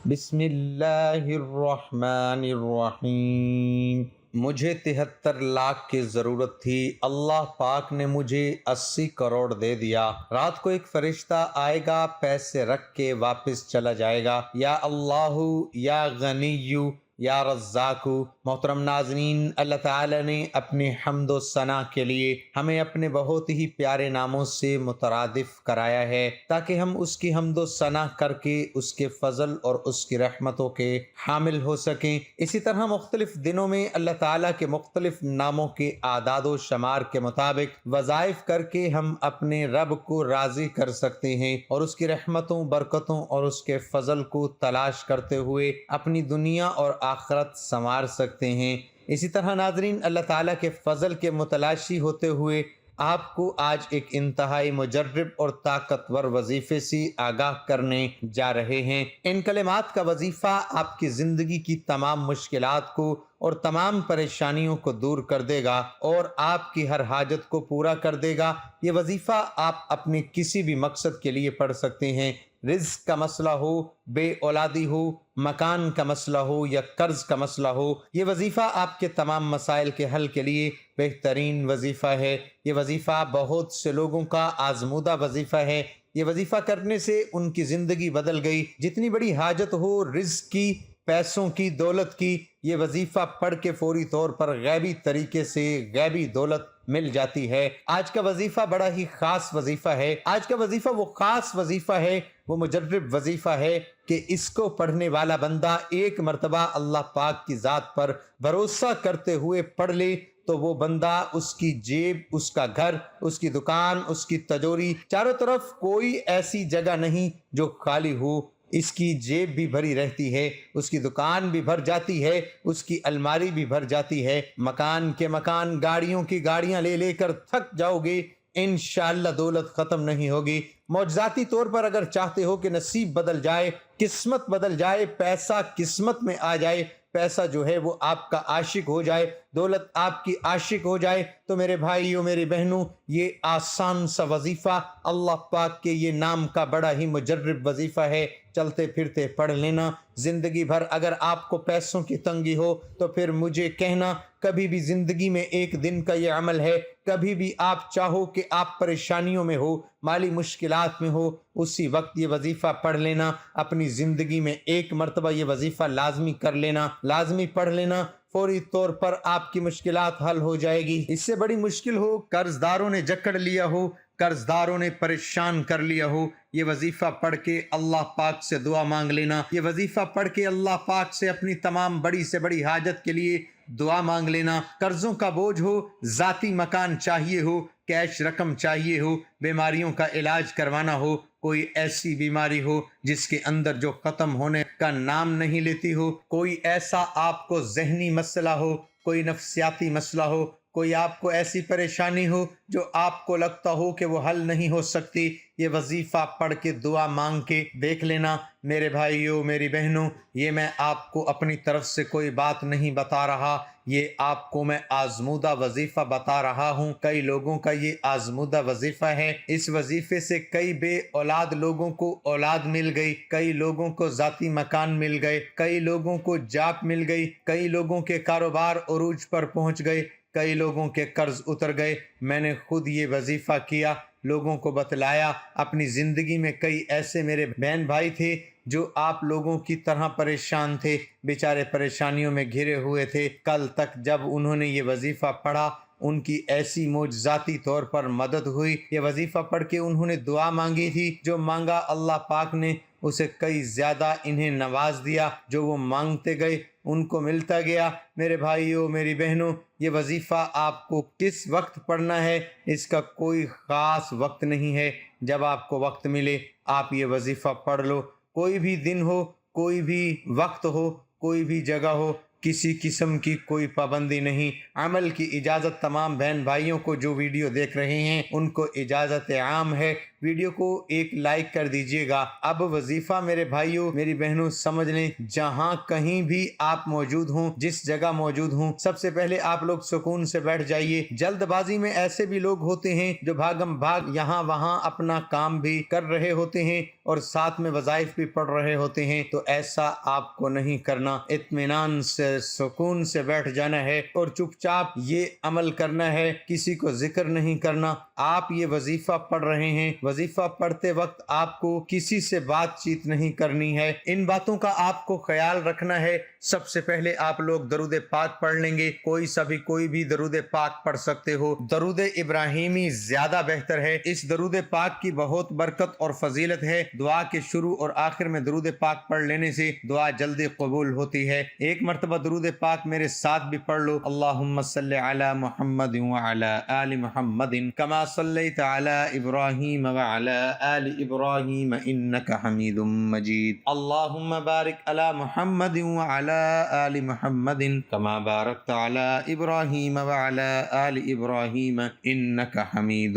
بسم اللہ الرحمن الرحیم۔ مجھے 73 لاکھ کی ضرورت تھی، اللہ پاک نے مجھے 80 کروڑ دے دیا۔ رات کو ایک فرشتہ آئے گا، پیسے رکھ کے واپس چلا جائے گا۔ یا اللہ یا غنیو یا رزاق۔ محترم ناظرین، اللہ تعالی نے اپنے حمد و ثنا کے لیے ہمیں اپنے بہت ہی پیارے ناموں سے مترادف کرایا ہے تاکہ ہم اس کی حمد و ثنا کر کے اس کے فضل اور اس کی رحمتوں کے حامل ہو سکیں۔ اسی طرح مختلف دنوں میں اللہ تعالیٰ کے مختلف ناموں کے اعداد و شمار کے مطابق وظائف کر کے ہم اپنے رب کو راضی کر سکتے ہیں اور اس کی رحمتوں، برکتوں اور اس کے فضل کو تلاش کرتے ہوئے اپنی دنیا اور آخرت سنوار سکتے ہیں۔ اسی طرح ناظرین، اللہ تعالیٰ کے فضل کے متلاشی ہوتے ہوئے آپ کو آج ایک انتہائی مجرب اور طاقتور وظیفے سے آگاہ کرنے جا رہے ہیں۔ ان کلمات کا وظیفہ آپ کی زندگی کی تمام مشکلات کو اور تمام پریشانیوں کو دور کر دے گا اور آپ کی ہر حاجت کو پورا کر دے گا۔ یہ وظیفہ آپ اپنے کسی بھی مقصد کے لیے پڑھ سکتے ہیں۔ رزق کا مسئلہ ہو، بے اولادی ہو، مکان کا مسئلہ ہو یا قرض کا مسئلہ ہو، یہ وظیفہ آپ کے تمام مسائل کے حل کے لیے بہترین وظیفہ ہے۔ یہ وظیفہ بہت سے لوگوں کا آزمودہ وظیفہ ہے۔ یہ وظیفہ کرنے سے ان کی زندگی بدل گئی۔ جتنی بڑی حاجت ہو، رزق کی، پیسوں کی، دولت کی، یہ وظیفہ پڑھ کے فوری طور پر غیبی طریقے سے غیبی دولت مل جاتی ہے۔ آج کا وظیفہ بڑا ہی خاص وظیفہ ہے۔ آج کا وظیفہ وہ خاص وظیفہ ہے، وہ مجرب وظیفہ ہے کہ اس کو پڑھنے والا بندہ ایک مرتبہ اللہ پاک کی ذات پر بھروسہ کرتے ہوئے پڑھ لے تو وہ بندہ، اس کی جیب، اس کا گھر، اس کی دکان، اس کی تجوری، چاروں طرف کوئی ایسی جگہ نہیں جو خالی ہو۔ اس کی جیب بھی بھری رہتی ہے، اس کی دکان بھی بھر جاتی ہے، اس کی الماری بھی بھر جاتی ہے۔ مکان کے مکان، گاڑیوں کی گاڑیاں لے لے کر تھک جاؤ گے، انشاءاللہ دولت ختم نہیں ہوگی۔ معجزاتی طور پر اگر چاہتے ہو کہ نصیب بدل جائے، قسمت بدل جائے، پیسہ قسمت میں آ جائے، پیسہ جو ہے وہ آپ کا عاشق ہو جائے، دولت آپ کی عاشق ہو جائے، تو میرے بھائیوں، میری بہنوں، یہ آسان سا وظیفہ، اللہ پاک کے یہ نام کا بڑا ہی مجرب وظیفہ ہے۔ چلتے پھرتے پڑھ لینا۔ زندگی بھر اگر آپ کو پیسوں کی تنگی ہو تو پھر مجھے کہنا، کبھی بھی زندگی میں ایک دن کا یہ عمل ہے، کبھی بھی آپ چاہو کہ آپ پریشانیوں میں ہو، مالی مشکلات میں ہو، اسی وقت یہ وظیفہ پڑھ لینا۔ اپنی زندگی میں ایک مرتبہ یہ وظیفہ لازمی کر لینا، لازمی پڑھ لینا، فوری طور پر آپ کی مشکلات حل ہو جائے گی۔ اس سے بڑی مشکل ہو، قرض داروں نے جکڑ لیا ہو، قرض داروں نے پریشان کر لیا ہو، یہ وظیفہ پڑھ کے اللہ پاک سے دعا مانگ لینا۔ یہ وظیفہ پڑھ کے اللہ پاک سے اپنی تمام بڑی سے بڑی حاجت کے لیے دعا مانگ لینا۔ قرضوں کا بوجھ ہو، ذاتی مکان چاہیے ہو، کیش رقم چاہیے ہو، بیماریوں کا علاج کروانا ہو، کوئی ایسی بیماری ہو جس کے اندر جو ختم ہونے کا نام نہیں لیتی ہو، کوئی ایسا آپ کو ذہنی مسئلہ ہو، کوئی نفسیاتی مسئلہ ہو، کوئی آپ کو ایسی پریشانی ہو جو آپ کو لگتا ہو کہ وہ حل نہیں ہو سکتی، یہ وظیفہ پڑھ کے دعا مانگ کے دیکھ لینا۔ میرے بھائیوں، میری بہنوں، یہ میں آپ کو اپنی طرف سے کوئی بات نہیں بتا رہا، یہ آپ کو میں آزمودہ وظیفہ بتا رہا ہوں۔ کئی لوگوں کا یہ آزمودہ وظیفہ ہے۔ اس وظیفے سے کئی بے اولاد لوگوں کو اولاد مل گئی، کئی لوگوں کو ذاتی مکان مل گئے، کئی لوگوں کو جاب مل گئی، کئی لوگوں کے کاروبار عروج پر پہنچ گئے، کئی لوگوں کے قرض اتر گئے۔ میں نے خود یہ وظیفہ کیا، لوگوں کو بتلایا۔ اپنی زندگی میں کئی ایسے میرے بہن بھائی تھے جو آپ لوگوں کی طرح پریشان تھے، بیچارے پریشانیوں میں گھرے ہوئے تھے۔ کل تک جب انہوں نے یہ وظیفہ پڑھا، ان کی ایسی معجزاتی طور پر مدد ہوئی۔ یہ وظیفہ پڑھ کے انہوں نے دعا مانگی تھی، جو مانگا اللہ پاک نے اسے کئی زیادہ انہیں نواز دیا۔ جو وہ مانگتے گئے ان کو ملتا گیا۔ میرے بھائیوں، میری بہنوں، یہ وظیفہ آپ کو کس وقت پڑھنا ہے، اس کا کوئی خاص وقت نہیں ہے۔ جب آپ کو وقت ملے آپ یہ وظیفہ پڑھ لو۔ کوئی بھی دن ہو، کوئی بھی وقت ہو، کوئی بھی جگہ ہو، کسی قسم کی کوئی پابندی نہیں۔ عمل کی اجازت تمام بہن بھائیوں کو جو ویڈیو دیکھ رہے ہیں ان کو اجازت عام ہے۔ ویڈیو کو ایک لائک کر دیجئے گا۔ اب وظیفہ میرے بھائیوں میری بہنوں سمجھ لیں، جہاں کہیں بھی آپ موجود ہوں، جس جگہ موجود ہوں، سب سے پہلے آپ لوگ سکون سے بیٹھ جائیے۔ جلد بازی میں ایسے بھی لوگ ہوتے ہیں جو بھاگم بھاگ یہاں وہاں اپنا کام بھی کر رہے ہوتے ہیں اور ساتھ میں وظائف بھی پڑھ رہے ہوتے ہیں، تو ایسا آپ کو نہیں کرنا۔ اطمینان سے سکون سے بیٹھ جانا ہے اور چپ چاپ یہ عمل کرنا ہے، کسی کو ذکر نہیں کرنا۔ آپ یہ وظیفہ پڑھ رہے ہیں، وظیفہ پڑھتے وقت آپ کو کسی سے بات چیت نہیں کرنی ہے، ان باتوں کا آپ کو خیال رکھنا ہے۔ سب سے پہلے آپ لوگ درود پاک پڑھ لیں گے، کوئی بھی درود پاک پڑھ سکتے ہو۔ درود ابراہیمی زیادہ بہتر ہے، اس درود پاک کی بہت برکت اور فضیلت ہے۔ دعا کے شروع اور آخر میں درود پاک پڑھ لینے سے دعا جلدی قبول ہوتی ہے۔ ایک مرتبہ درود پاک میرے ساتھ بھی پڑھ لو۔ اللہم صلی علی محمد وعلی آل محمد کما صلیت علی ابراہیم وعلی آل ابراہیم انک حمید مجید۔ اللہم بارک علی محمد وعلی آل محمد کما بارکت علی ابراہیم وعلی آل ابراہیم انک حمید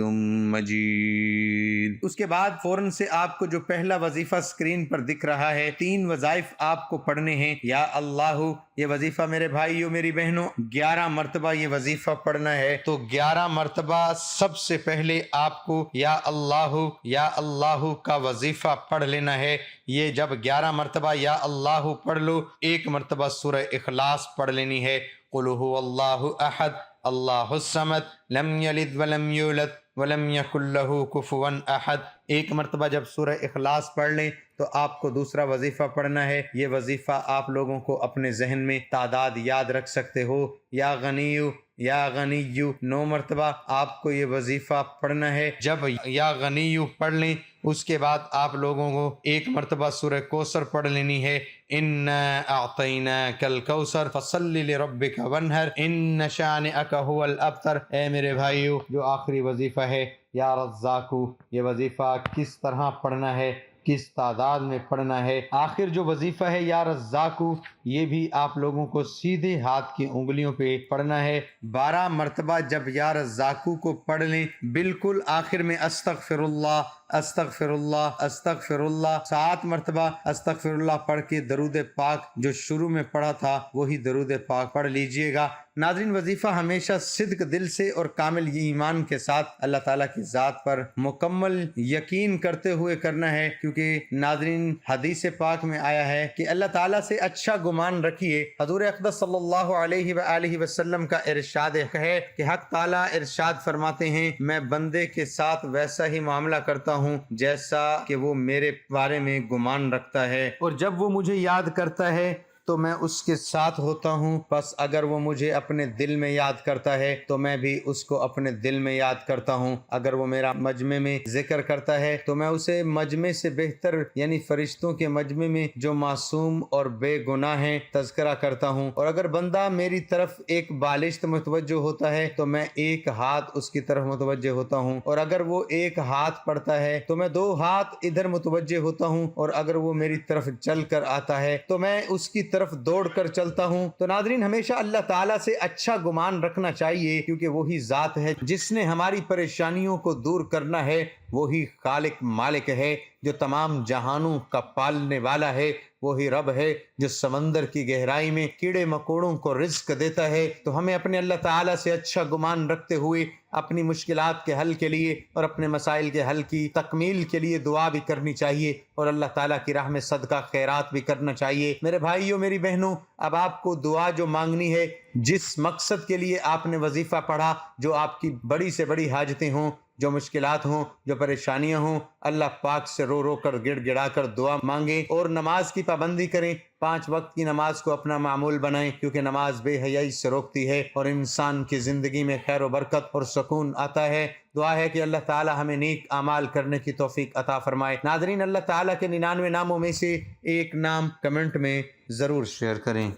مجید۔ اس کے بعد فوراً سے آپ کو جو پہلا وظیفہ اسکرین پر دکھ رہا ہے، 3 وظائف آپ کو پڑھنے ہیں۔ یا اللہ، یہ وظیفہ میرے بھائیوں میری بہنوں 11 مرتبہ یہ وظیفہ پڑھنا ہے۔ تو 11 مرتبہ سب سے پہلے آپ کو یا اللہ کا وظیفہ پڑھ لینا ہے۔ یہ جب 11 مرتبہ یا اللہ پڑھ لو، 1 مرتبہ سورہ اخلاص پڑھ لینی ہے۔ قل هو اللہ احد اللہ الصمد لم یلد ولم یولد ولم یکن لہ کفوا احد۔ 1 مرتبہ جب سورہ اخلاص پڑھ لیں تو آپ کو دوسرا وظیفہ پڑھنا ہے۔ یہ وظیفہ آپ لوگوں کو اپنے ذہن میں تعداد یاد رکھ سکتے ہو۔ یا غنیو 9 مرتبہ آپ کو یہ وظیفہ پڑھنا ہے۔ جب یا غنیو پڑھ لیں اس کے بعد آپ لوگوں کو 1 مرتبہ سورہ کوثر پڑھ لینی ہے۔ انا اعطیناک الکوثر فصل لربک وانحر ان شانئک هو الابتر۔ اے میرے بھائیو، جو آخری وظیفہ ہے یا رزاقو، یہ وظیفہ کس طرح پڑھنا ہے، کس تعداد میں پڑھنا ہے۔ آخر جو وظیفہ ہے یا رزاقو، یہ بھی آپ لوگوں کو سیدھے ہاتھ کی انگلیوں پہ پڑھنا ہے۔ 12 مرتبہ جب یا رزاقو کو پڑھ لیں، بالکل آخر میں استغفر اللہ استغفر اللہ استغفر اللہ 7 مرتبہ استغفر اللہ پڑھ کے درود پاک جو شروع میں پڑھا تھا وہی درود پاک پڑھ لیجئے گا۔ ناظرین، وظیفہ ہمیشہ صدق دل سے اور کامل ایمان کے ساتھ اللہ تعالیٰ کی ذات پر مکمل یقین کرتے ہوئے کرنا ہے، کیونکہ ناظرین حدیث پاک میں آیا ہے کہ اللہ تعالیٰ سے اچھا گمان رکھیے۔ حضور اقدس صلی اللہ علیہ وآلہ وسلم کا ارشاد ہے کہ حق تعالیٰ ارشاد فرماتے ہیں، میں بندے کے ساتھ ویسا ہی معاملہ کرتا ہوں جیسا کہ وہ میرے بارے میں گمان رکھتا ہے، اور جب وہ مجھے یاد کرتا ہے تو میں اس کے ساتھ ہوتا ہوں۔ بس اگر وہ مجھے اپنے دل میں یاد کرتا ہے تو میں بھی اس کو اپنے دل میں یاد کرتا ہوں۔ اگر وہ میرا مجمع میں ذکر کرتا ہے تو میں اسے مجمع سے بہتر یعنی فرشتوں کے مجمع میں جو معصوم اور بے گناہ ہیں تذکرہ کرتا ہوں۔ اور اگر بندہ میری طرف ایک بالشت متوجہ ہوتا ہے تو میں 1 ہاتھ اس کی طرف متوجہ ہوتا ہوں، اور اگر وہ 1 ہاتھ پڑھتا ہے تو میں 2 ہاتھ ادھر متوجہ ہوتا ہوں، اور اگر وہ میری طرف چل کر آتا ہے تو میں اس کی طرف دوڑ کر چلتا ہوں۔ تو ناظرین، ہمیشہ اللہ تعالیٰ سے اچھا گمان رکھنا چاہیے، کیونکہ وہی ذات ہے جس نے ہماری پریشانیوں کو دور کرنا ہے، وہی خالق مالک ہے جو تمام جہانوں کا پالنے والا ہے، وہی رب ہے جو سمندر کی گہرائی میں کیڑے مکوڑوں کو رزق دیتا ہے۔ تو ہمیں اپنے اللہ تعالیٰ سے اچھا گمان رکھتے ہوئے اپنی مشکلات کے حل کے لیے اور اپنے مسائل کے حل کی تکمیل کے لیے دعا بھی کرنی چاہیے، اور اللہ تعالیٰ کی راہ میں صدقہ خیرات بھی کرنا چاہیے۔ میرے بھائیوں میری بہنوں، اب آپ کو دعا جو مانگنی ہے، جس مقصد کے لیے آپ نے وظیفہ پڑھا، جو آپ کی بڑی سے بڑی حاجتیں ہوں، جو مشکلات ہوں، جو پریشانیاں ہوں، اللہ پاک سے رو رو کر گڑ گڑا کر دعا مانگیں، اور نماز کی پابندی کریں۔ 5 وقت کی نماز کو اپنا معمول بنائیں، کیونکہ نماز بے حیائی سے روکتی ہے اور انسان کی زندگی میں خیر و برکت اور سکون آتا ہے۔ دعا ہے کہ اللہ تعالی ہمیں نیک اعمال کرنے کی توفیق عطا فرمائے۔ ناظرین، اللہ تعالیٰ کے 99 ناموں میں سے ایک نام کمنٹ میں ضرور شیئر کریں۔